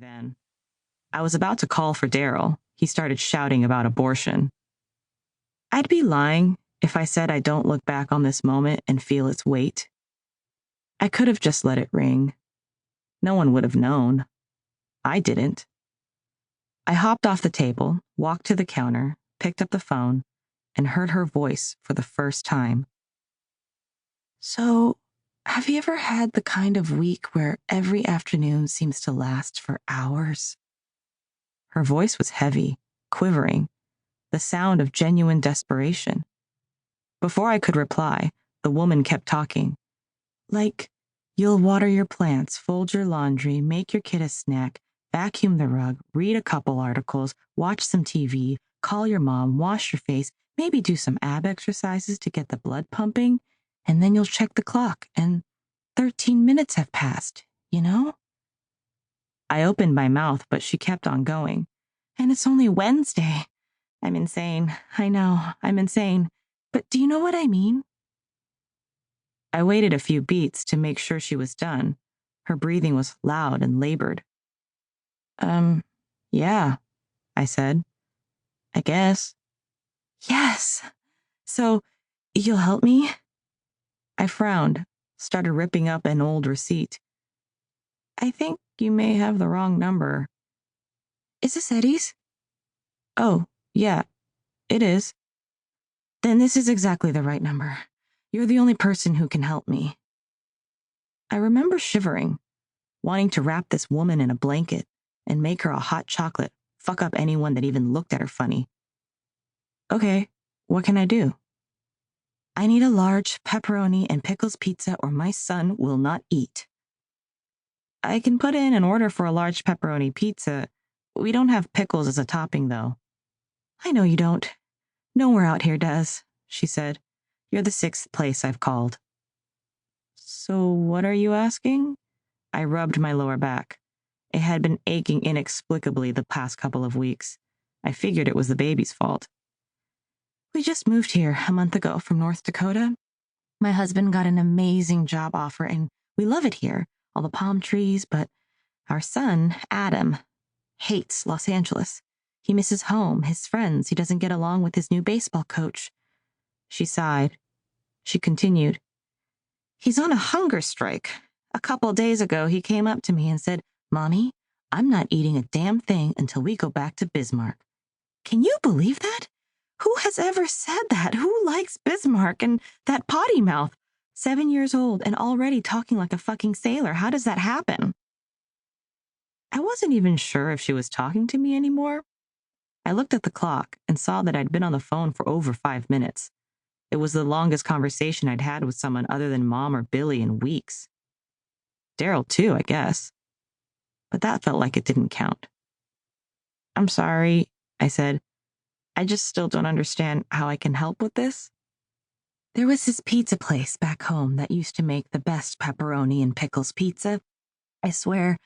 then. I was about to call for Daryl. He started shouting about abortion. I'd be lying if I said I don't look back on this moment and feel its weight. I could have just let it ring. No one would have known. I didn't. I hopped off the table, walked to the counter, picked up the phone, and heard her voice for the first time. So, have you ever had the kind of week where every afternoon seems to last for hours? Her voice was heavy, quivering, the sound of genuine desperation. Before I could reply, the woman kept talking. Like, you'll water your plants, fold your laundry, make your kid a snack, vacuum the rug, read a couple articles, watch some TV, call your mom, wash your face, maybe do some ab exercises to get the blood pumping, and then you'll check the clock, and 13 minutes have passed, you know? I opened my mouth, but she kept on going. And it's only Wednesday. I'm insane. I know, I'm insane. But do you know what I mean? I waited a few beats to make sure she was done. Her breathing was loud and labored. Yeah, I said. I guess. Yes. So, you'll help me? I frowned, started ripping up an old receipt. I think you may have the wrong number. Is this Eddie's? Oh, yeah, it is. Then this is exactly the right number. You're the only person who can help me. I remember shivering, wanting to wrap this woman in a blanket and make her a hot chocolate, fuck up anyone that even looked at her funny. Okay, what can I do? I need a large pepperoni and pickles pizza or my son will not eat. I can put in an order for a large pepperoni pizza. We don't have pickles as a topping, though. I know you don't. Nowhere out here does, she said. You're the 6th place I've called. So what are you asking? I rubbed my lower back. It had been aching inexplicably the past couple of weeks. I figured it was the baby's fault. We just moved here a month ago from North Dakota. My husband got an amazing job offer and we love it here, all the palm trees, but our son, Adam, hates Los Angeles. He misses home, his friends. He doesn't get along with his new baseball coach. She sighed. She continued. He's on a hunger strike. A couple days ago, he came up to me and said, Mommy, I'm not eating a damn thing until we go back to Bismarck. Can you believe that? Who has ever said that? Who likes Bismarck and that potty mouth? 7 years old and already talking like a fucking sailor. How does that happen? I wasn't even sure if she was talking to me anymore. I looked at the clock and saw that I'd been on the phone for over 5 minutes. It was the longest conversation I'd had with someone other than Mom or Billy in weeks. Daryl, too, I guess. But that felt like it didn't count. I'm sorry, I said. I just still don't understand how I can help with this. There was this pizza place back home that used to make the best pepperoni and pickles pizza. I swear,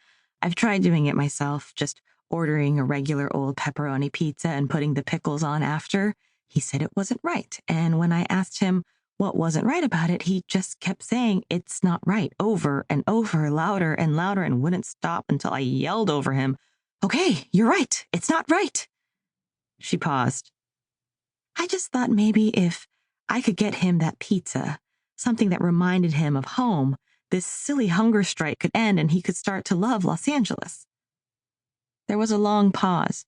I've tried doing it myself, just ordering a regular old pepperoni pizza and putting the pickles on after. He said it wasn't right, and when I asked him what wasn't right about it, he just kept saying it's not right over and over, louder and louder, and wouldn't stop until I yelled over him, Okay, you're right, it's not right. She paused. I just thought maybe if I could get him that pizza, something that reminded him of home, this silly hunger strike could end and he could start to love Los Angeles. There was a long pause.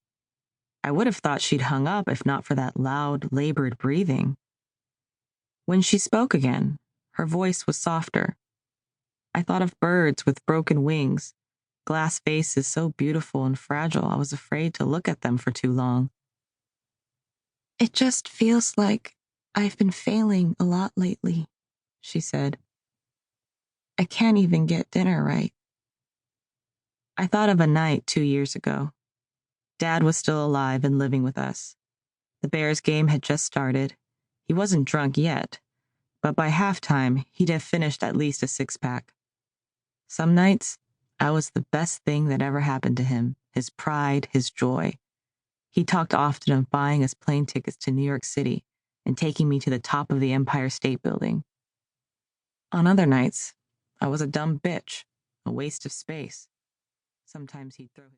I would have thought she'd hung up if not for that loud, labored breathing. When she spoke again, her voice was softer. I thought of birds with broken wings, glass faces so beautiful and fragile I was afraid to look at them for too long. It just feels like I've been failing a lot lately, she said. I can't even get dinner right. I thought of a night 2 years ago. Dad was still alive and living with us. The Bears game had just started. He wasn't drunk yet, but by halftime, he'd have finished at least a 6-pack. Some nights, I was the best thing that ever happened to him, his pride, his joy. He talked often of buying us plane tickets to New York City and taking me to the top of the Empire State Building. On other nights, I was a dumb bitch, a waste of space. Sometimes he'd throw his